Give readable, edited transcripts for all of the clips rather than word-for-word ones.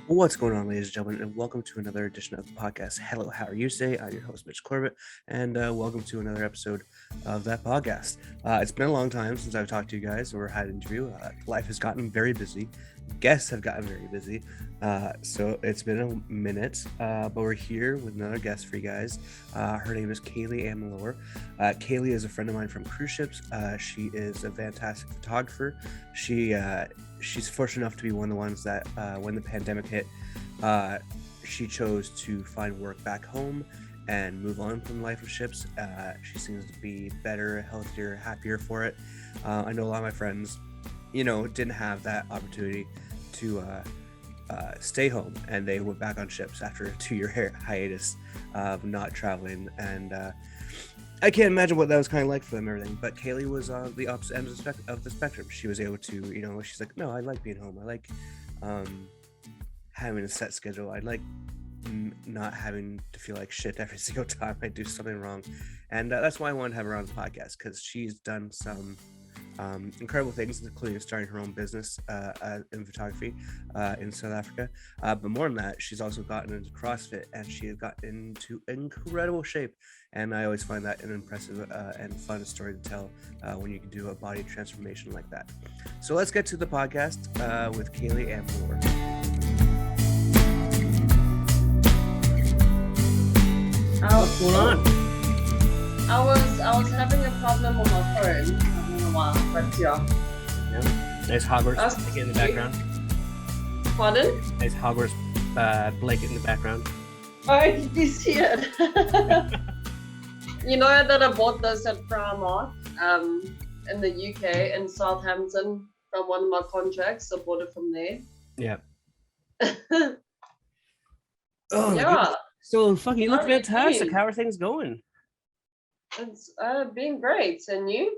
What's going on, ladies and gentlemen, and welcome to another edition of the podcast. Hello, how are you today? I'm your host, Mitch Corbett, and welcome to another episode of that podcast. It's been a long time since I've talked to you guys or had an interview. Life has gotten very busy. Guests have gotten very busy. So it's been a minute, but we're here with another guest for you guys. Her name is Kaylee Ann Mellor. Kaylee is a friend of mine from cruise ships. She is a fantastic photographer. She's fortunate enough to be one of the ones that when the pandemic hit, she chose to find work back home and move on from the life of ships. She seems to be better, healthier, happier for it. I know a lot of my friends, didn't have that opportunity to stay home, and they went back on ships after a 2-year hiatus of not traveling. And I can't imagine what that was kind of like for them and everything, but Kaylee was on the opposite end of the spectrum. She was able to, she's like, no, I like being home. I like having a set schedule. I like not having to feel like shit every single time I do something wrong. And that's why I wanted to have her on the podcast, because she's done some incredible things, including starting her own business in photography in South Africa. But more than that, she's also gotten into CrossFit, and she has gotten into incredible shape. And I always find that an impressive and fun story to tell when you can do a body transformation like that. So let's get to the podcast with Kaylee Ann Mellor. What's going on? I was having a problem with my phone. I don't know why, but yeah. Nice Hogwarts blanket in the background. Pardon? Nice Hogwarts blanket in the background. Oh, did you see it? You know that I bought this at Primark in the UK in Southampton from one of my contracts. I bought it from there. Yeah. Yeah. So fucking, you look fantastic. How are things going? It's been great. And you?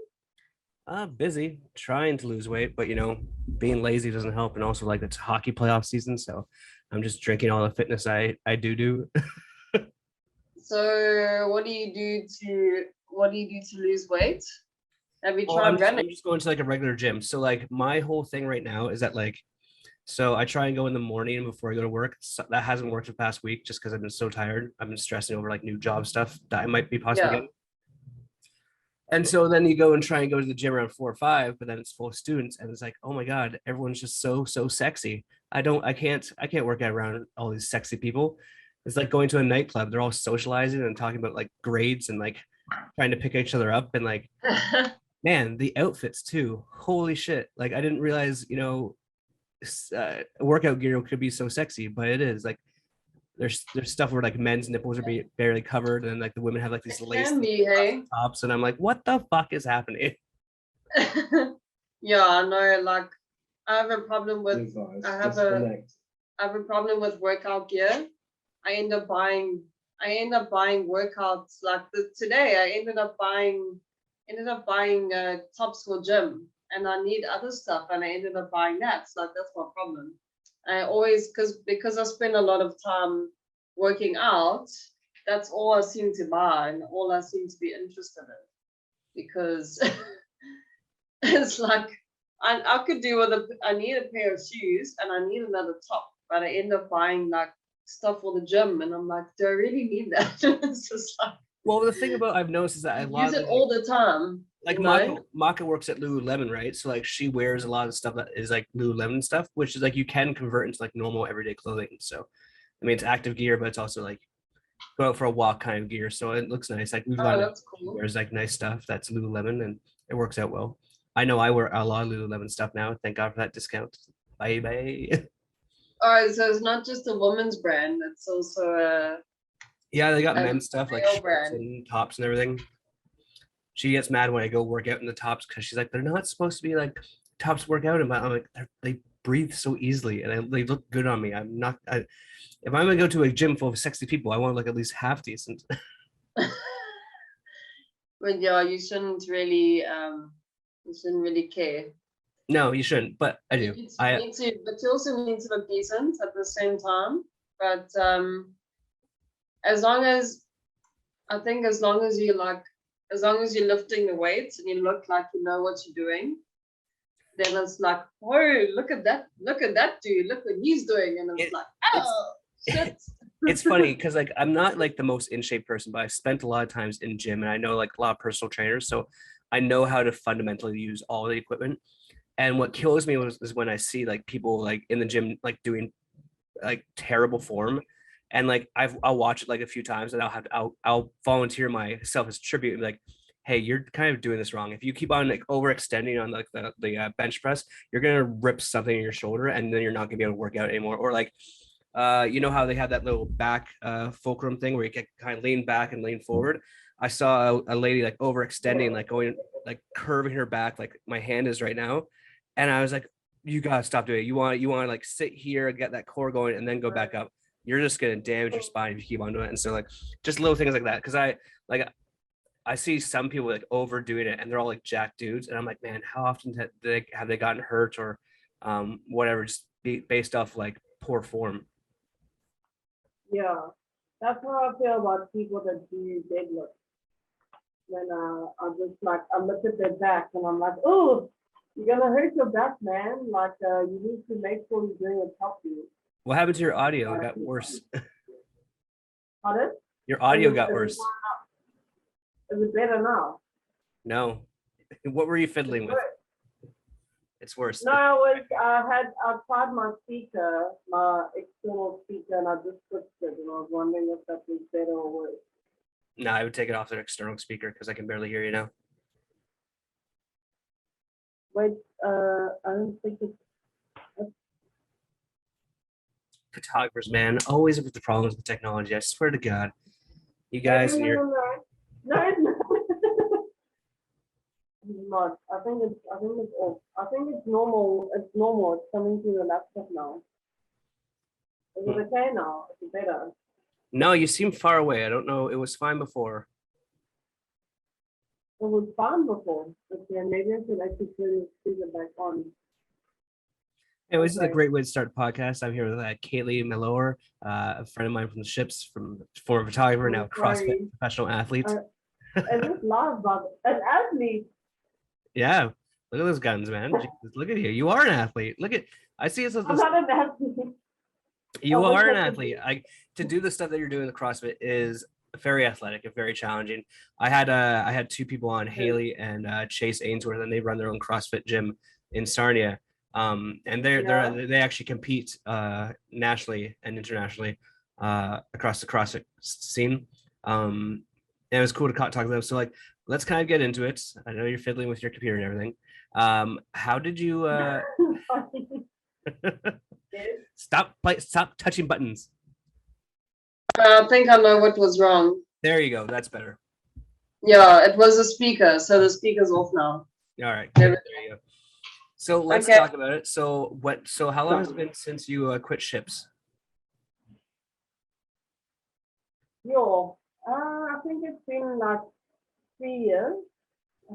Busy, trying to lose weight, but being lazy doesn't help. And also, like, it's hockey playoff season, so I'm just drinking all the fitness I do. So what do you do to lose weight? Have you tried running? I'm just going to like a regular gym. So like my whole thing right now is that so I try and go in the morning before I go to work. So that hasn't worked the past week just because I've been so tired. I've been stressing over like new job stuff that I might be possibly getting. And so then you go and try and go to the gym around 4 or 5, but then it's full of students, and it's like, oh my God, everyone's just so sexy. I can't work out around all these sexy people. It's like going to a nightclub. They're all socializing and talking about like grades and like trying to pick each other up, and like, man, the outfits too. Holy shit. Like I didn't realize, workout gear could be so sexy, but it is. Like there's stuff where like men's nipples are barely covered, and like the women have like these lace tops, and I'm like, what the fuck is happening? Yeah, I know. Like I have a problem with workout gear. I end up buying workouts like today. I ended up buying tops for gym, and I need other stuff, and I ended up buying that. So that's my problem. I always because I spend a lot of time working out. That's all I seem to buy, and all I seem to be interested in, because it's like I could do I need a pair of shoes and I need another top, but I end up buying like stuff for the gym, and I'm like, do I really need that? It's just like, well, the thing about I've noticed is that I use it all the time. Like Maka works at Lululemon, right? So like she wears a lot of stuff that is like Lululemon stuff, which is like you can convert into like normal everyday clothing. So I mean, it's active gear, but it's also like go out for a walk kind of gear. So it looks nice. Like we've got there's like nice stuff that's Lululemon, and it works out well. I know I wear a lot of Lululemon stuff now. Thank God for that discount. Bye. All right, so it's not just a woman's brand; it's also yeah, they got men's stuff like shirts and tops and everything. She gets mad when I go work out in the tops because she's like, they're not supposed to be like tops workout, and I'm like, they breathe so easily and they look good on me. If I'm gonna go to a gym full of sexy people, I want like at least half decent. But yeah, you shouldn't really care. No, you shouldn't, but I do. But you also need to look decent at the same time. But as long as you're lifting the weights and you look like you know what you're doing, then it's like, oh, look at that dude, look what he's doing. And it's like, oh, shit. It's funny because like I'm not like the most in shape person, but I spent a lot of times in gym and I know like a lot of personal trainers. So I know how to fundamentally use all the equipment. And what kills me is when I see like people like in the gym like doing like terrible form. And like I'll watch it like a few times and I'll volunteer myself as tribute and be like, hey, you're kind of doing this wrong. If you keep on like overextending on like the bench press, you're gonna rip something in your shoulder and then you're not gonna be able to work out anymore. Or like you know how they have that little back fulcrum thing where you can kind of lean back and lean forward. I saw a lady like overextending, like going like curving her back like my hand is right now. And I was like, you gotta stop doing it. You want to like sit here, get that core going, and then go back up. You're just gonna damage your spine if you keep on doing it. And so like just little things like that. Because I see some people like overdoing it and they're all like jacked dudes. And I'm like, man, how often have they gotten hurt or whatever, just based off like poor form? Yeah, that's how I feel about people that do deadlift. When I just like I look at their back and I'm like, oh, you're gonna hurt your back, man. Like you need to make sure you're doing it properly. What happened to your audio? It got worse. Pardon? Your audio got worse. Is it better now? No. What were you fiddling with? It's worse. No, I tried my speaker, my external speaker, and I just switched it, and I was wondering if that was better or worse. No, I would take it off the external speaker because I can barely hear you now. Wait, I don't think it's. Photographers, man, always with the problems with technology. I swear to God, you guys and your. No, it's not. It's not. I think it's off. I think it's normal. It's normal. It's coming to the laptop now. Is it okay now? Is it better? No, you seem far away. I don't know. It was fine before. It was fine before. Okay, maybe I should actually turn the speaker back on. Anyway, this is a great way to start a podcast. I'm here with Kaylee Ann Mellor, a friend of mine from the ships, from former photographer, now CrossFit professional athlete. Is this live, brother? An athlete? Yeah, look at those guns, man. Jesus, look at you. You are an athlete. Look at. I see it as I'm not an athlete. You are an athlete. To do the stuff that you're doing in the CrossFit is very athletic and very challenging. I had two people on, Haley and Chase Ainsworth, and they run their own CrossFit gym in Sarnia. And they actually compete nationally and internationally across the CrossFit scene. And it was cool to talk to them. So like, let's kind of get into it. I know you're fiddling with your computer and everything. How did you stop touching buttons? I think I know what was wrong. There you go. That's better. Yeah, it was a speaker. So the speaker's off now. All right. There you go. So let's talk about it. So how long has it been since you quit ships? Yo, I think it's been like 3 years.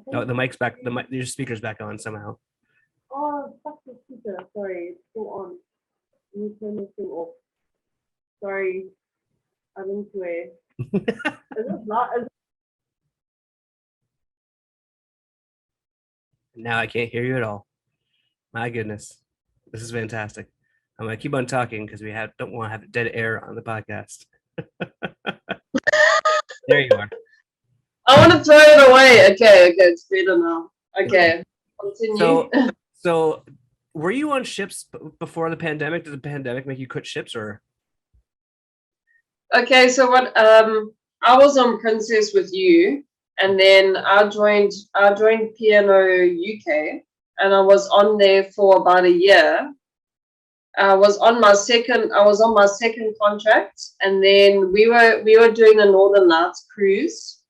No, the mic's back. Your speaker's back on somehow. Oh, fuck the speaker. Sorry, it's still on. Let me turn this thing off. Sorry, I didn't swear. Is this not? Now I can't hear you at all. My goodness, this is fantastic. I'm gonna keep on talking because don't want to have dead air on the podcast. There you are. I want to throw it away. Okay, it's better now. Okay, continue. So were you on ships before the pandemic? Did the pandemic make you quit ships or? Okay, so what? I was on Princess with you, and then I joined Piano UK, and I was on there for about a year. I was on my second contract, and then we were doing a Northern Lights cruise.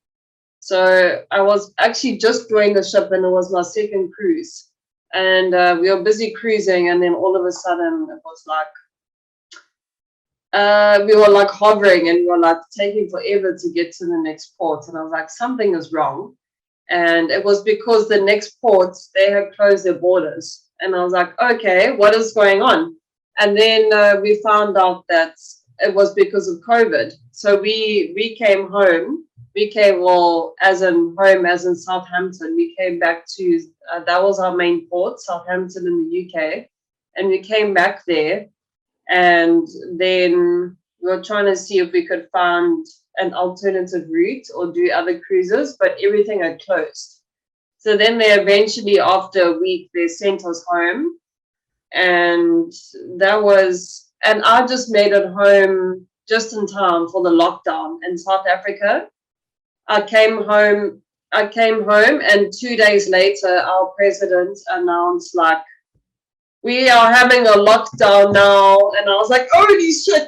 So I was actually just joined the ship, and it was my second cruise. And we were busy cruising, and then all of a sudden it was like we were like hovering, and we were like taking forever to get to the next port. And I was like, something is wrong. And it was because the next ports, they had closed their borders. And I was like, okay, what is going on? And then we found out that it was because of COVID. So we came home, as in home, as in Southampton. We came back to, that was our main port, Southampton in the UK. And we came back there. And then we were trying to see if we could find an alternative route or do other cruises, but everything had closed. So then they eventually, after a week, they sent us home. And and I just made it home just in time for the lockdown in South Africa. I came home, and 2 days later, our president announced, like, we are having a lockdown now. And I was like, holy shit,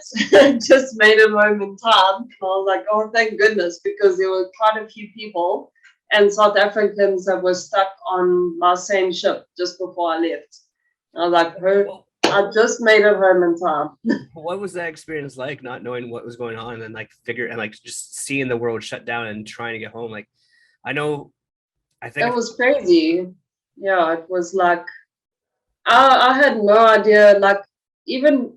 just made it home in time. And I was like, oh, thank goodness, because there were quite a few people and South Africans that were stuck on my same ship just before I left. I was like, I just made it home in time. What was that experience like, not knowing what was going on and like just seeing the world shut down and trying to get home? Like, I think it was crazy. Yeah, it was like, I had no idea. Like, even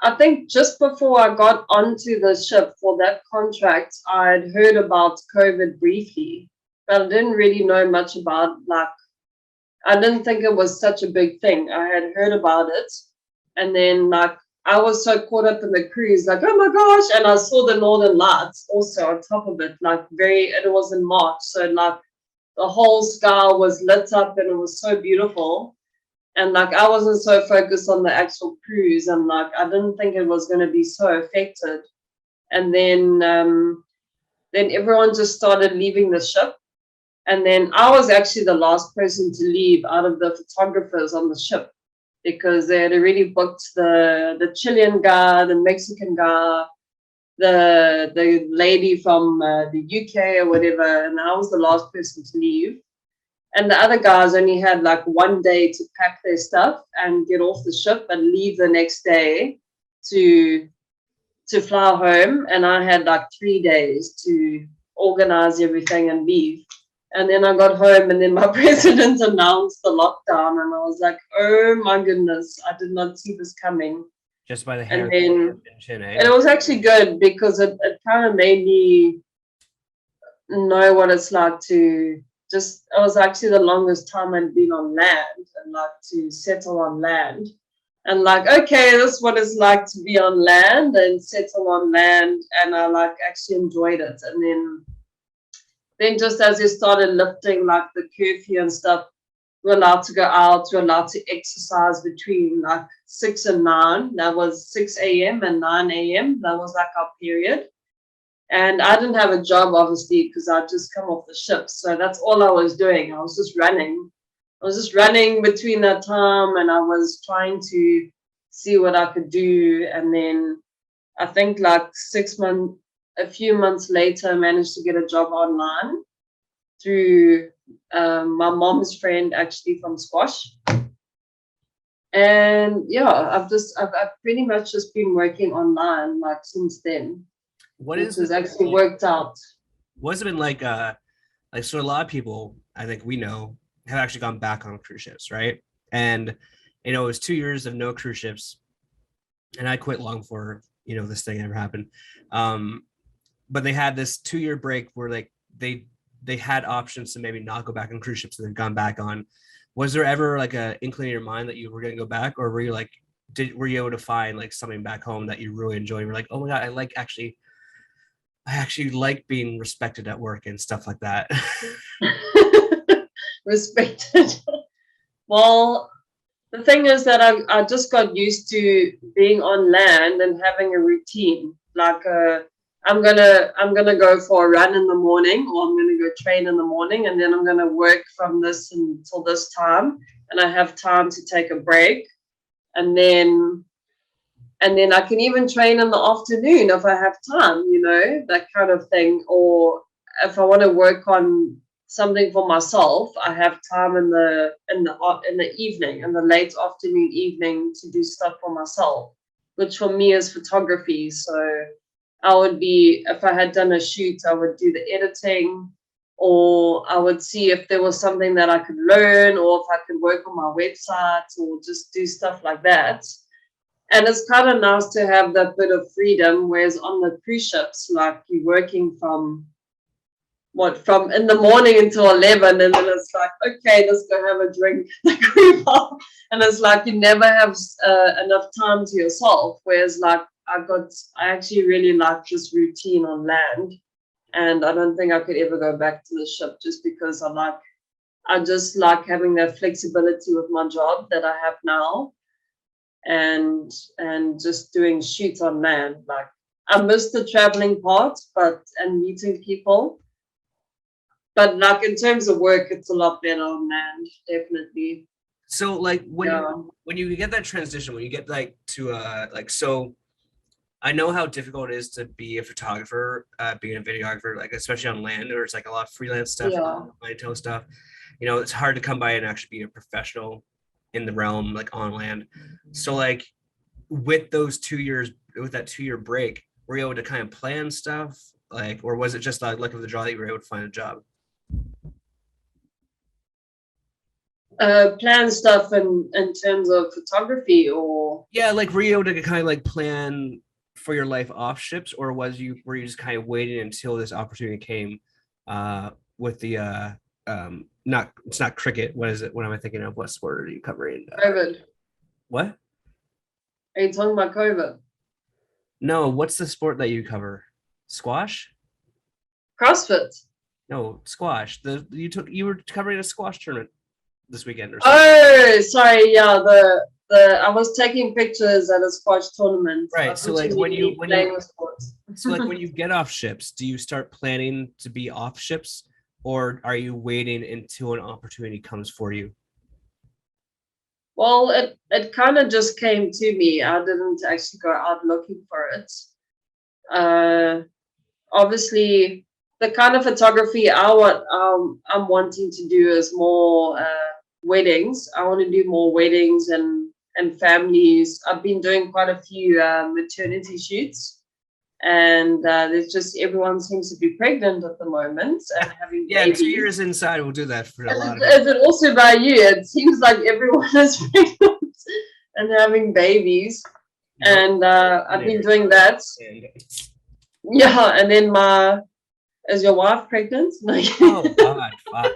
I think just before I got onto the ship for that contract, I'd heard about COVID briefly, but I didn't really know much about, like, I didn't think it was such a big thing. I had heard about it. And then, like, I was so caught up in the cruise, like, oh my gosh. And I saw the Northern Lights also on top of it, like, it was in March. So, like, the whole sky was lit up and it was so beautiful. And, like, I wasn't so focused on the actual cruise. And, like, I didn't think it was going to be so affected. And then everyone just started leaving the ship. And then I was actually the last person to leave out of the photographers on the ship, because they had already booked the Chilean guy, the Mexican guy, the lady from the UK or whatever, and I was the last person to leave. And the other guys only had like 1 day to pack their stuff and get off the ship and leave the next day to fly home. And I had like 3 days to organize everything and leave. And then I got home, and then my president announced the lockdown, and I was like, oh my goodness, I did not see this coming. Just by the hair. And then, and it was actually good, because it kind of made me know what it's like to it was actually the longest time I'd been on land, and like to settle on land. And like, okay, this is what it's like to be on land and settle on land. And I like actually enjoyed it. And then just as they started lifting like the curfew and stuff, we're allowed to go out, we're allowed to exercise between like 6 and 9. That was 6 a.m. and 9 a.m. That was like our period. And I didn't have a job, obviously, because I'd just come off the ship. So that's all I was doing. I was just running. I was just running between that time, and I was trying to see what I could do. And then I think like a few months later, I managed to get a job online through my mom's friend, actually, from squash. And yeah, I've pretty much just been working online like since then. Has actually worked out. What's it been like? So a lot of people, I think we know, have actually gone back on cruise ships, right? And it was 2 years of no cruise ships, and I quit long before this thing ever happened. But they had this 2-year break where like they had options to maybe not go back on cruise ships that they've gone back on. Was there ever like a inkling in your mind that you were going to go back, or were you like, were you able to find like something back home that you really enjoy? You're like, oh my God, I actually like being respected at work and stuff like that. Respected. Well, the thing is that I just got used to being on land and having a routine. Like I'm gonna go for a run in the morning, or I'm gonna go train in the morning, and then I'm gonna work from this until this time, and I have time to take a break, and then I can even train in the afternoon if I have time, that kind of thing. Or if I want to work on something for myself, I have time in the evening, in the late afternoon, evening, to do stuff for myself, which for me is photography. So I would if I had done a shoot, I would do the editing, or I would see if there was something that I could learn, or if I could work on my website, or just do stuff like that. And it's kind of nice to have that bit of freedom, whereas on the cruise ships, like, you're working from what, from in the morning until 11, and then it's like, okay, let's go have a drink. And it's like you never have enough time to yourself. Whereas like I actually really like this routine on land, and I don't think I could ever go back to the ship just because I just like having that flexibility with my job that I have now, and just doing shoots on land. Like I miss the traveling part, and meeting people. But like in terms of work, it's a lot better on land, definitely. So like Yeah. when you get that transition, when you get like to like, so I know how difficult it is to be a photographer, being a videographer, like especially on land, or it's like a lot of freelance stuff, Yeah. clientele stuff. You know, it's hard to come by and actually be a professional in the realm, like on land. So like with those 2 years, with that 2 year break, were you able to kind of plan stuff, like, or was it just like luck of the draw that you were able to find a job? Plan stuff in terms of photography, or Yeah, like were you able to kind of like plan for your life off ships, or were you just kind of waiting until this opportunity came with the not, it's not cricket, what is it, what am I thinking of, what sport are you covering? COVID. What? Are you talking about COVID? No, what's the sport that you cover? Squash? CrossFit. No, squash. You were covering a squash tournament this weekend or something. Oh, sorry. Yeah, the I was taking pictures at a squash tournament. Right. So like when you so like when you get off ships, do you start planning to be off ships, or are you waiting until an opportunity comes for you? Well, it kind of just came to me. I didn't actually go out looking for it. Obviously, the kind of photography I'm wanting to do is more weddings. I want to do more weddings and families. I've been doing quite a few maternity shoots, and there's just everyone seems to be pregnant at the moment and having babies. 2 years inside will do that for a lot of people. Is it also by you? It seems like everyone is pregnant and having babies, and I've been doing that. Yeah, and then is your wife pregnant? Oh God, fuck.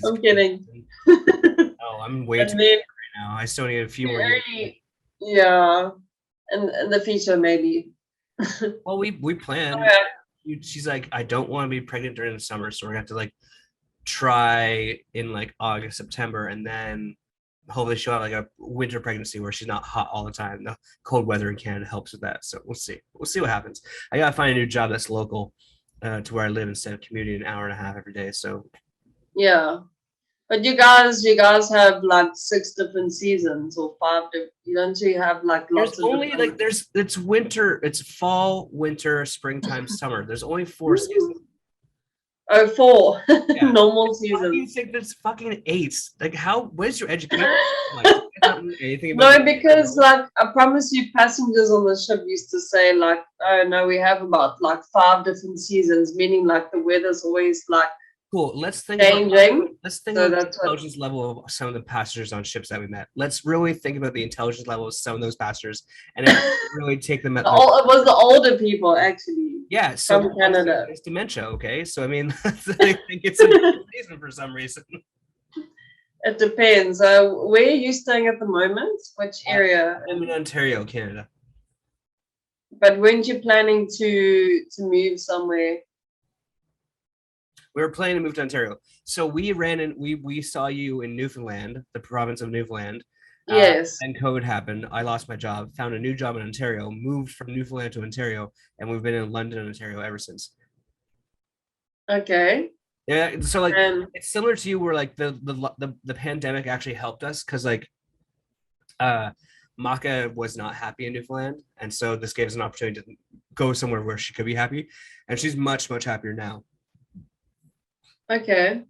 I'm kidding. Oh, I'm way too And then, right now. I still need a few more years. yeah, in the future maybe. Well, we planned. Yeah. She's like, I don't want to be pregnant during the summer, so we're gonna have to like try in like August, September, and then hopefully she'll have like a winter pregnancy where she's not hot all the time. The cold weather in Canada helps with that, so we'll see. We'll see what happens. I gotta find a new job that's local to where I live instead of commuting an hour and a half every day. So Yeah, but you guys have like 6 different seasons or 5 different. Don't you have like lots there's of only different... like it's winter, it's fall, winter, springtime, summer. There's only 4 seasons. Oh, 4 Yeah. normal Why do you seasons. think there's fucking 8? Like, how? Where's your education? Like, anything No, about because like I promise you, passengers on the ship used to say like, oh no, we have about like 5 different seasons, meaning like the weather's always like Cool. Let's think changing. let's think So about the that's what. intelligence level of some of the passengers on ships that we met. Let's really think about the intelligence level of some of those passengers, and then really take them at It was the older people actually yeah. So from Canada. it's dementia. Okay, so I mean, I think it's a reason for some reason. It depends. Where are you staying at the moment? Which area? I'm in Ontario, Canada. But weren't you planning to move somewhere? We were planning to move to Ontario. So we saw you in Newfoundland, the province of Newfoundland. Yes. And COVID happened. I lost my job, found a new job in Ontario, moved from Newfoundland to Ontario, and we've been in London, Ontario ever since. Okay. Yeah, so like it's similar to you where like the pandemic actually helped us because like Maka was not happy in Newfoundland, and so this gave us an opportunity to go somewhere where she could be happy, and she's much happier now. Okay.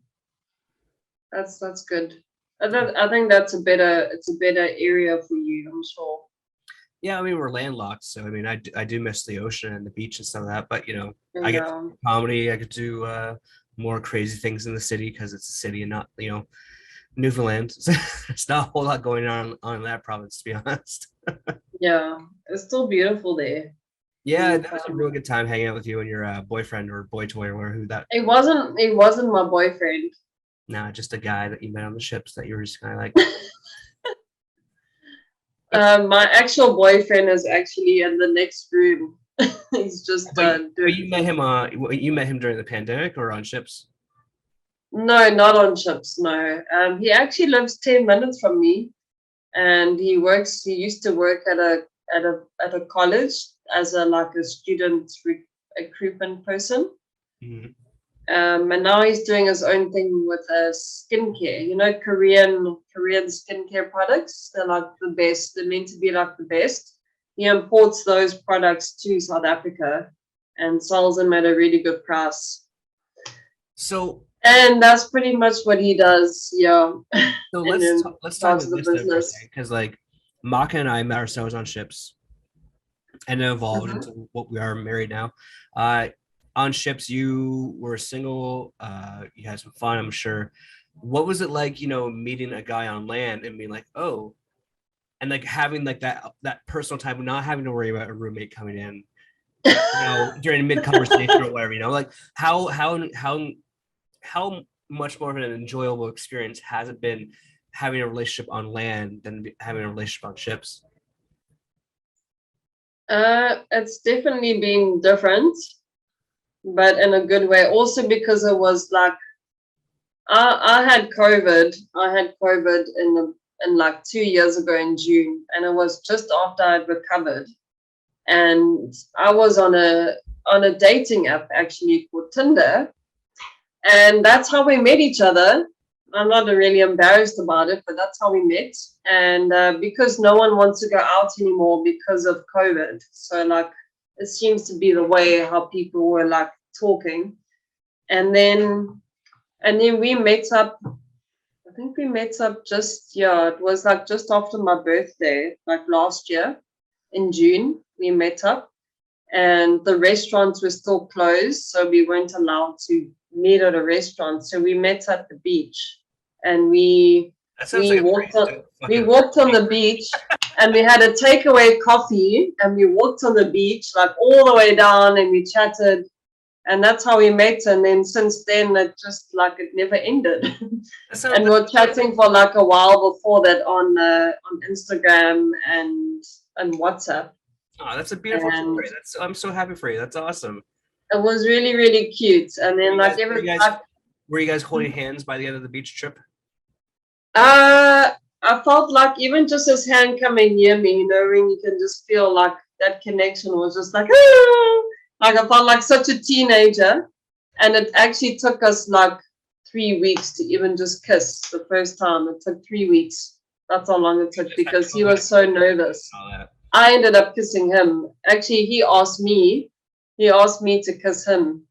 That's good. I think it's a better area for you, I'm sure. Yeah, I mean we're landlocked, so I mean I do miss the ocean and the beach and some of that, but you know Yeah. I get comedy, I could do more crazy things in the city because it's a city and not Newfoundland. It's not a whole lot going on in that province, to be honest. Yeah, it's still beautiful there. Yeah, And, that was a real good time hanging out with you and your boyfriend or boy toy or who that. it wasn't my boyfriend. Nah, just a guy that you met on the ships that you were just kind of like. My actual boyfriend is actually in the next room. He's just But doing. you met him. You met him during the pandemic or on ships? No, not on ships. No. He actually lives 10 minutes from me, and he works. He used to work at a college as a student recruitment person. Mhm. And now he's doing his own thing with skincare. Korean skincare products. They're like the best. They're meant to be like the best. He imports those products to South Africa and sells them at a really good price. So And that's pretty much what he does. Yeah. So And then let's talk starts about the this business. because like Maka and I met ourselves on ships and it evolved Mhm. into what we are married now. On ships, you were single. You had some fun, I'm sure. What was it like, meeting a guy on land and being like, oh, and like having like that personal time, not having to worry about a roommate coming in, during mid conversation or whatever, like how much more of an enjoyable experience has it been having a relationship on land than having a relationship on ships? It's definitely been different, but in a good way. Also because it was like I had COVID. I had COVID in like 2 years ago in June, and it was just after I'd recovered. And I was on a dating app actually called Tinder, and that's how we met each other. I'm not really embarrassed about it, but that's how we met. And because no one wants to go out anymore because of COVID, so like it seems to be the way how people were like talking. And then we met up. I think we met up it was like just after my birthday, like last year in June. We met up, and the restaurants were still closed, so we weren't allowed to meet at a restaurant. So we met at the beach, and That sounds we like a walked place on to we fucking. walked on the beach, and we had a takeaway coffee, and we walked on the beach like all the way down, and we chatted, and that's how we met. And then since then, it never ended. That sounds, And we were chatting for like a while before that on Instagram and WhatsApp. oh, that's a beautiful And story. I'm so happy for you. That's awesome. it was really, really cute. And Were then you like guys, were every you guys, were you guys holding hands by the end of the beach trip? I felt like even just his hand coming near me, when you can just feel like that connection was just like, ah! Like I felt like such a teenager. And it actually took us like 3 weeks to even just kiss the first time. It took 3 weeks. That's how long it took because he was so nervous. I ended up kissing him. Actually, he asked me to kiss him.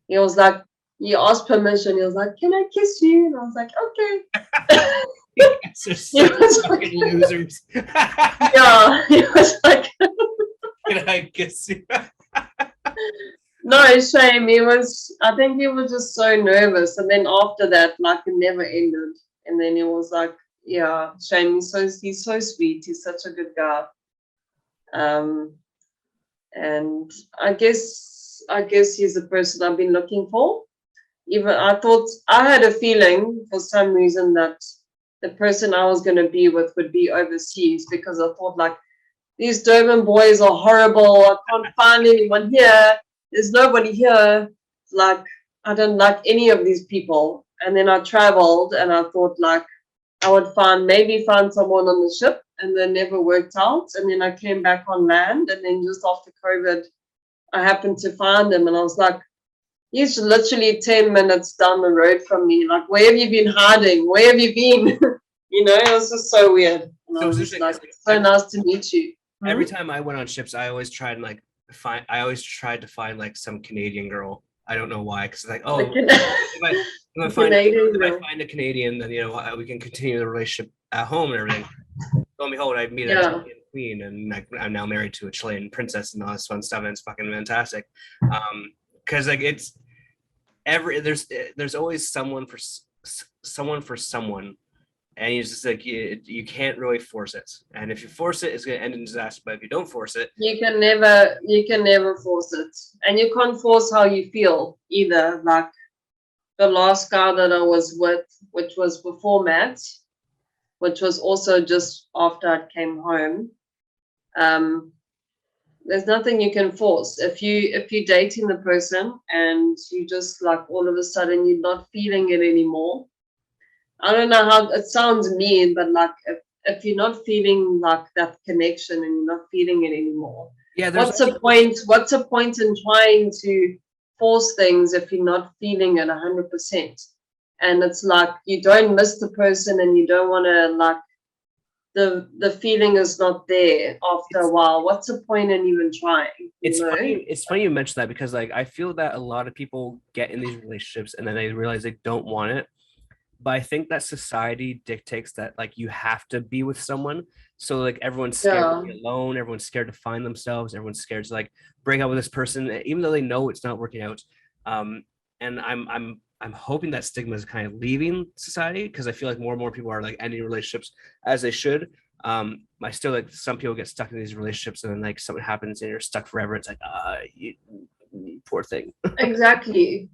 He was like, he asked permission. He was like, "Can I kiss you?" And I was like, "Okay." He was fucking losers. Yeah, he was like, Can I kiss you? no, shame. I think he was just so nervous. And then after that, like it never ended. And then he was like, yeah, shame. He's so sweet. He's such a good guy. And I guess he's the person I've been looking for. Even I had a feeling for some reason that the person I was going to be with would be overseas because I thought like these Durban boys are horrible. I can't find anyone here. There's nobody here. Like I don't like any of these people. And then I traveled and I thought like I would maybe find someone on the ship, and then never worked out. And then I came back on land, and then just after COVID, I happened to find him, and I was like, he's literally 10 minutes down the road from me. Like, where have you been hiding? Where have you been? It was just so weird. And I was just like, so nice to meet you. Every time I went on ships, I always tried and like to find like some Canadian girl. I don't know why, because like, oh, if I find a Canadian, then we can continue the relationship at home and everything. Lo and behold, I meet a Chilean queen, and I'm now married to a Chilean princess and all this fun stuff, and it's fucking fantastic. Because like it's there's always someone for someone And he's just like, you can't really force it. And if you force it, it's going to end in disaster. But if you don't force it, you can never force it. And you can't force how you feel either. Like the last guy that I was with, which was before Matt, which was also just after I came home. There's nothing you can force. If you're dating the person and you just like all of a sudden you're not feeling it anymore. I don't know how it sounds mean, but like if you're not feeling like that connection and you're not feeling it anymore, what's the point? What's the point in trying to force things if you're not feeling it 100%? And it's like you don't miss the person and you don't want to like the feeling is not there after a while. What's the point in even trying? It's funny you mentioned that, because like I feel that a lot of people get in these relationships and then they realize they don't want it. But I think that society dictates that like you have to be with someone. So like everyone's scared to be alone, everyone's scared to find themselves, everyone's scared to like break up with this person, even though they know it's not working out. And I'm hoping that stigma is kind of leaving society, because I feel like more and more people are like ending relationships as they should. I still like some people get stuck in these relationships and then like something happens and you're stuck forever. It's like, you poor thing. Exactly.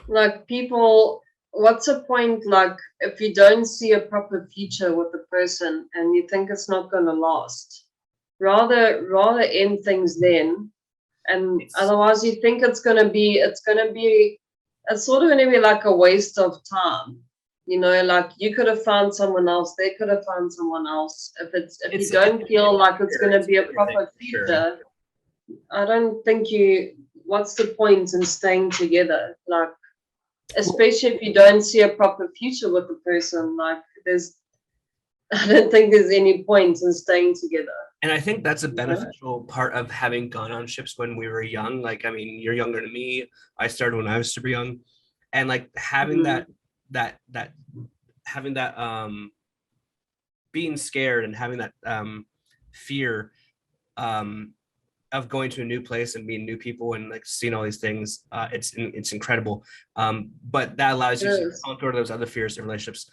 Like people, what's the point? Like if you don't see a proper future with the person and you think it's not going to last, rather end things then. And otherwise you think it's sort of going to be like a waste of time. You know, like you could have found someone else, they could have found someone else. If you don't feel like it's going to be a proper future, I don't think what's the point in staying together? Like, especially if you don't see a proper future with the person, like I don't think there's any point in staying together. And I think that's a beneficial part of having gone on ships when we were young. Like, I mean, you're younger than me. I started when I was super young. And like having being scared and having that fear of going to a new place and meeting new people and like seeing all these things, it's incredible. But that allows you to conquer those other fears in relationships.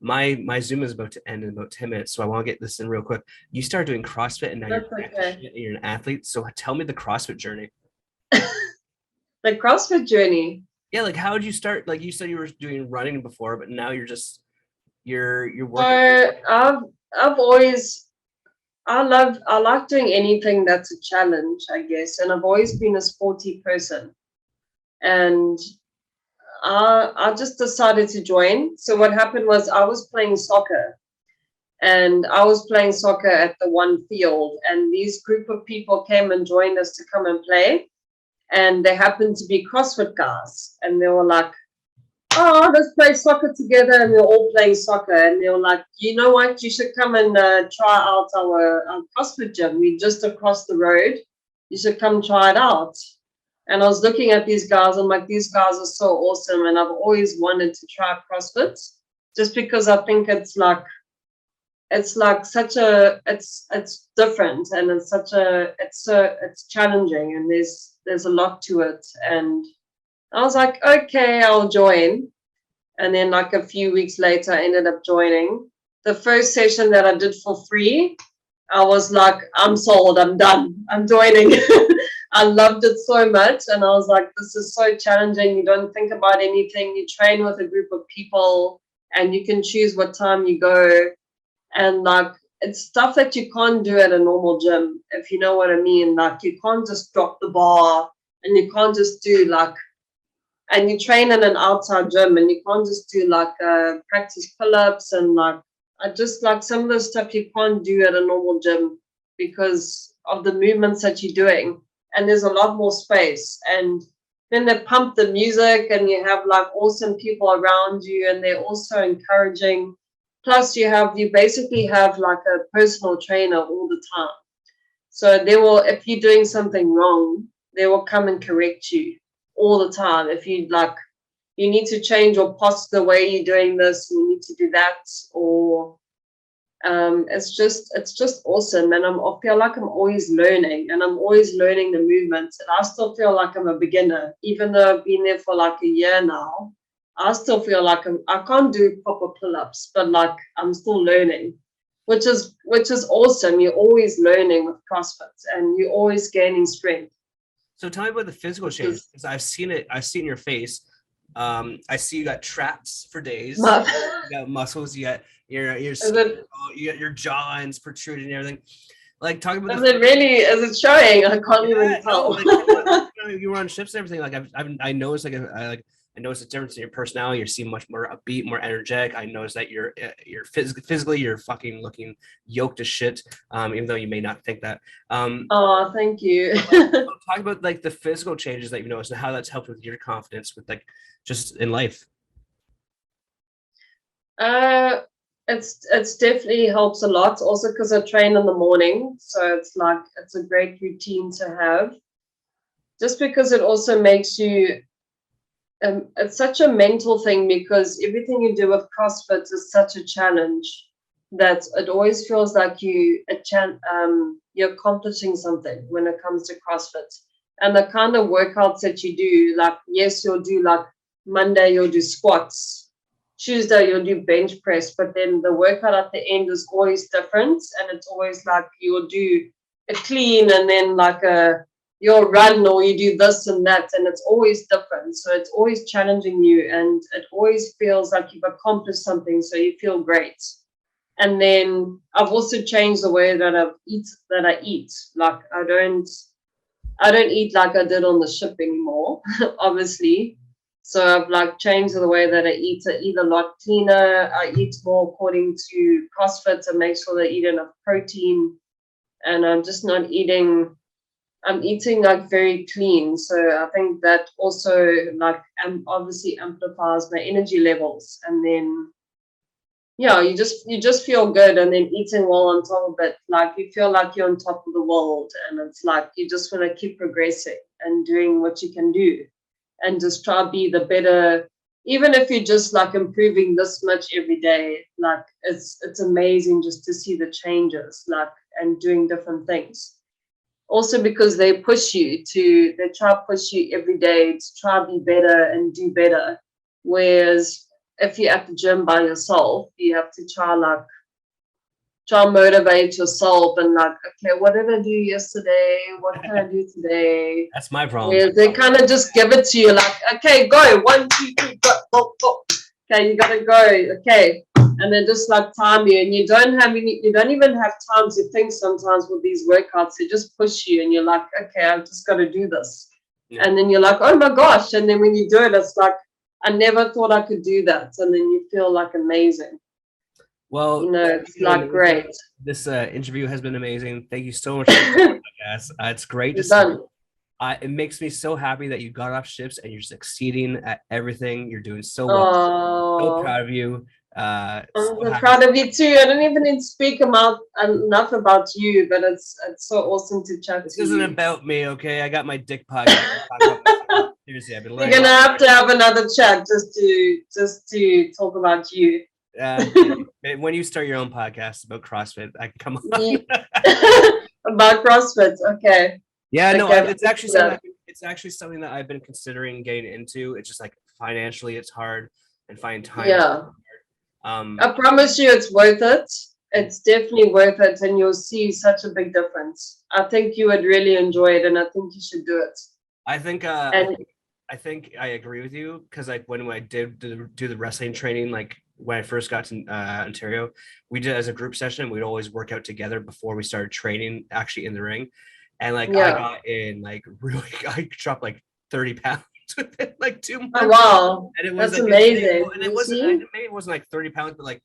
My Zoom is about to end in about 10 minutes, so I want to get this in real quick. You started doing CrossFit and now you're an athlete. So tell me the CrossFit journey. The CrossFit journey. Yeah, like how did you start? Like you said you were doing running before, but now you're working. I like doing anything that's a challenge, I guess. And I've always been a sporty person. And I just decided to join. So what happened was I was playing soccer. And I was playing soccer at the one field. And these group of people came and joined us to come and play. And they happened to be CrossFit guys. And they were like, oh, let's play soccer together. And we were all playing soccer. And they were like, you know what? You should come and try out our CrossFit gym. We're just across the road. You should come try it out. And I was looking at these guys. I'm like, these guys are so awesome. And I've always wanted to try CrossFit just because I think it's different. And it's challenging. And there's a lot to it. And I was like, okay, I'll join. And then like a few weeks later, I ended up joining. The first session that I did for free, I was like, I'm sold, I'm done, I'm joining. I loved it so much. And I was like, this is so challenging. You don't think about anything. You train with a group of people and you can choose what time you go. And like, it's stuff that you can't do at a normal gym, if you know what I mean. Like you can't just drop the bar and you can't just do like, and you train in an outside gym and you can't just do like practice pull-ups and like, I just like some of the stuff you can't do at a normal gym because of the movements that you're doing. And there's a lot more space. And then they pump the music and you have like awesome people around you and they're also encouraging. Plus you basically have like a personal trainer all the time. So if you're doing something wrong, they will come and correct you all the time. If you like, you need to change your posture the way you're doing this, you need to do that, or it's just awesome. And I feel like I'm always learning and I'm always learning the movements. And I still feel like I'm a beginner, even though I've been there for like a year now. I still feel like I can't do proper pull-ups, but like I'm still learning, which is awesome. You're always learning with CrossFit, and you're always gaining strength. So tell me about the physical change, because I've seen it. I've seen your face. I see you got traps for days. You got muscles. You got your skin, you got your jawlines protruding and everything. Like, talk about. Is it showing? I can't even tell. You were on shifts and everything. Like I noticed I noticed a difference in your personality. You seem much more upbeat, more energetic. I noticed that you're physically you're fucking looking yoked as shit. Even though you may not think that. Oh, thank you. Talk about like the physical changes that you've noticed and how that's helped with your confidence with like just in life. It's definitely helps a lot. Also because I train in the morning, so it's a great routine to have. Just because it also makes you. It's such a mental thing because everything you do with CrossFit is such a challenge that it always feels like you're accomplishing something when it comes to CrossFit. And the kind of workouts that you do, like, yes, you'll do like Monday, you'll do squats. Tuesday, you'll do bench press, but then the workout at the end is always different. And it's always like you'll do a clean and then like you'll run or you do this and that. And it's always different. So it's always challenging you. And it always feels like you've accomplished something. So you feel great. And then I've also changed the way that I eat. Like I don't eat like I did on the ship anymore, obviously. So I've like changed the way that I eat. I eat a lot cleaner. I eat more according to CrossFit to make sure that I eat enough protein. And I'm just not eating. I'm eating like very clean. So I think that also like obviously amplifies my energy levels. And then yeah, you just feel good, and then eating well on top of it, like you feel like you're on top of the world, and it's like you just want to keep progressing and doing what you can do, and just try to be the better. Even if you're just like improving this much every day, like it's amazing just to see the changes, like and doing different things. Also because they try to push you every day to try to be better and do better, whereas if you're at the gym by yourself, you have to try motivate yourself and like, okay, what did I do yesterday? What can I do today? That's my problem. Whereas they kind of just give it to you like, okay, go, 1, 2, 3, go, go, go. Okay, you gotta go, okay. And then just like time you, and you don't even have time to think sometimes with these workouts. They just push you and you're like, okay, I've just got to do this. Yeah. And then you're like, oh my gosh. And then when you do it, it's like, I never thought I could do that. And then you feel like amazing. Well, it's like great. This interview has been amazing. Thank you so much for the podcast. It's great to see. It makes me so happy that you got off shifts and you're succeeding at everything. You're doing so well. So proud of you. I'm so proud of you too. I don't even speak enough about you, but it's so awesome to chat this to you. This isn't about me, okay? I got my dick podcast. Seriously, I've been learning. You're gonna have to have another chat just to talk about you. When you start your own podcast about CrossFit, I can come on. About CrossFit, okay. Yeah, no, okay. It's actually something that I've been considering getting into. It's just like financially, it's hard, and finding time. Yeah. I promise you, it's worth it. It's definitely worth it, and you'll see such a big difference. I think you would really enjoy it, and I think you should do it. I think I agree with you, because like when I did do the wrestling training, like when I first got to Ontario, we did as a group session. We'd always work out together before we started training actually in the ring, and like I got in like really, I dropped like 30 pounds within like 2 months. Oh, wow, and it was that's like, amazing. And it wasn't maybe it wasn't like 30 pounds, but like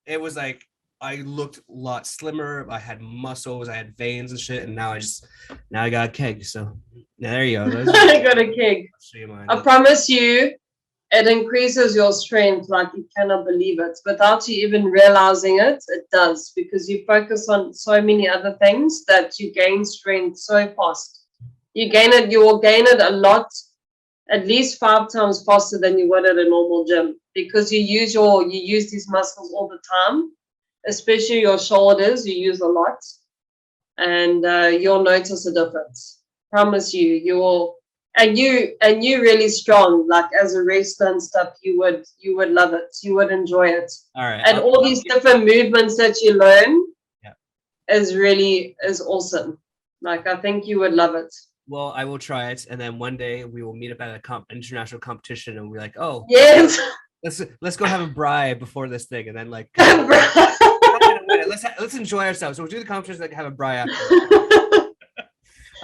it was like I looked a lot slimmer. I had muscles, I had veins and shit, and now I got a keg. So there you go. I got a keg. I promise you, it increases your strength like you cannot believe it. Without you even realizing it, it does, because you focus on so many other things that you gain strength so fast. You will gain it a lot, at least 5 times faster than you would at a normal gym, because you use these muscles all the time. Especially your shoulders, you use a lot, and you'll notice a difference. Promise you, And you really strong, like as a wrestler and stuff, you would love it. You would enjoy it. All right. And all these different movements that you learn Yeah. is awesome. Like I think you would love it. Well, I will try it, and then one day we will meet up at a international competition, and we're like, oh, Yes. let's go have a braai before this thing, and then like let's enjoy ourselves. So we'll do the competition, like have a braai after.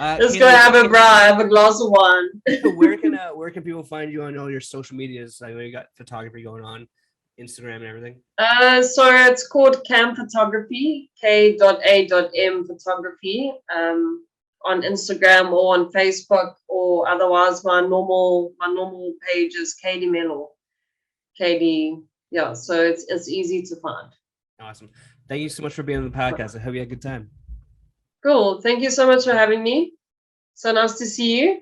Let's go have a braai, have a glass of wine. Where can people find you on all your social medias? I know you got photography going on, Instagram and everything. So it's called Cam Photography, K.A.M Photography, on Instagram or on Facebook, or otherwise my normal page is Kaylee Mellor. Kaylee, yeah. So it's easy to find. Awesome. Thank you so much for being on the podcast. I hope you had a good time. Cool. Thank you so much for having me. So nice to see you.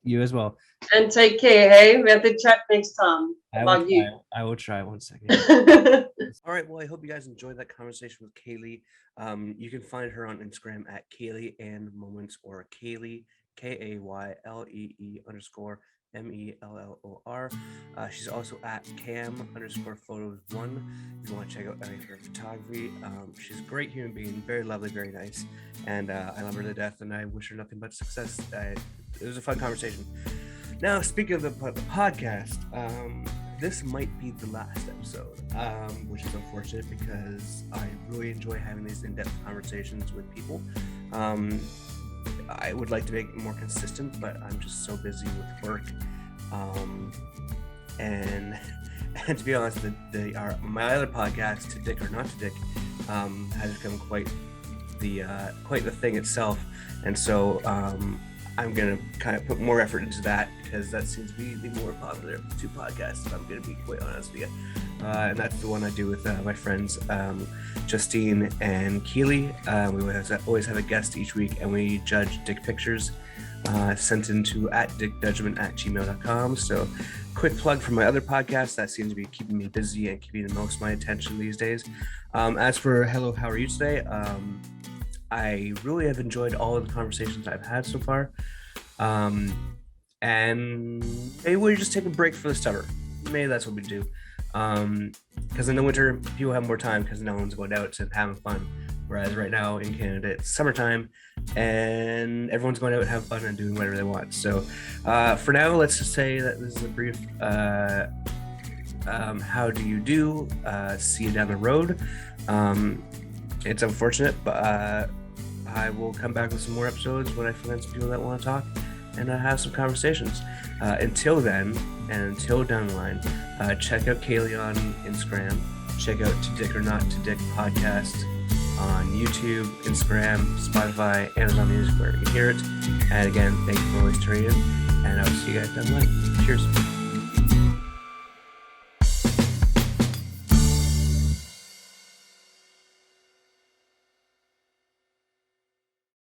You as well. And take care, hey? We have to chat next time about you. I will try. 1 second. All right. Well, I hope you guys enjoyed that conversation with Kaylee. You can find her on Instagram at Kaylee Ann Moments, or Kaylee, KAYLEE_MELLOR. She's also at cam_photos1 if you want to check out any of her photography. She's a great human being, very lovely, very nice, and I love her to death, and I wish her nothing but success. It was a fun conversation. Now, speaking of the podcast, this might be the last episode, which is unfortunate because I really enjoy having these in-depth conversations with people. I would like to make it more consistent, but I'm just so busy with work. And to be honest, my other podcast, To Dick or Not to Dick, has become quite the thing itself. And so I'm going to kind of put more effort into that, because that seems to be the more popular of the two podcasts, if I'm going to be quite honest with you. And that's the one I do with my friends Justine and Keely. We always have a guest each week, and we judge dick pictures sent into @dickjudgment@gmail.com. So quick plug for my other podcast that seems to be keeping me busy and keeping the most of my attention these days. As for Hello, How Are You Today? I really have enjoyed all of the conversations I've had so far. And maybe we just take a break for the summer. Maybe that's what we do. Because in the winter, people have more time because no one's going out and having fun. Whereas right now in Canada, it's summertime and everyone's going out and having fun and doing whatever they want. So for now, let's just say that this is a brief how do you do? See you down the road. It's unfortunate, but I will come back with some more episodes when I find some people that want to talk and have some conversations. Until then, and until down the line, check out Kaylee on Instagram. Check out To Dick or Not to Dick podcast on YouTube, Instagram, Spotify, Amazon Music, where you can hear it. And again, thank you for always tuning in, and I'll see you guys down the line. Cheers.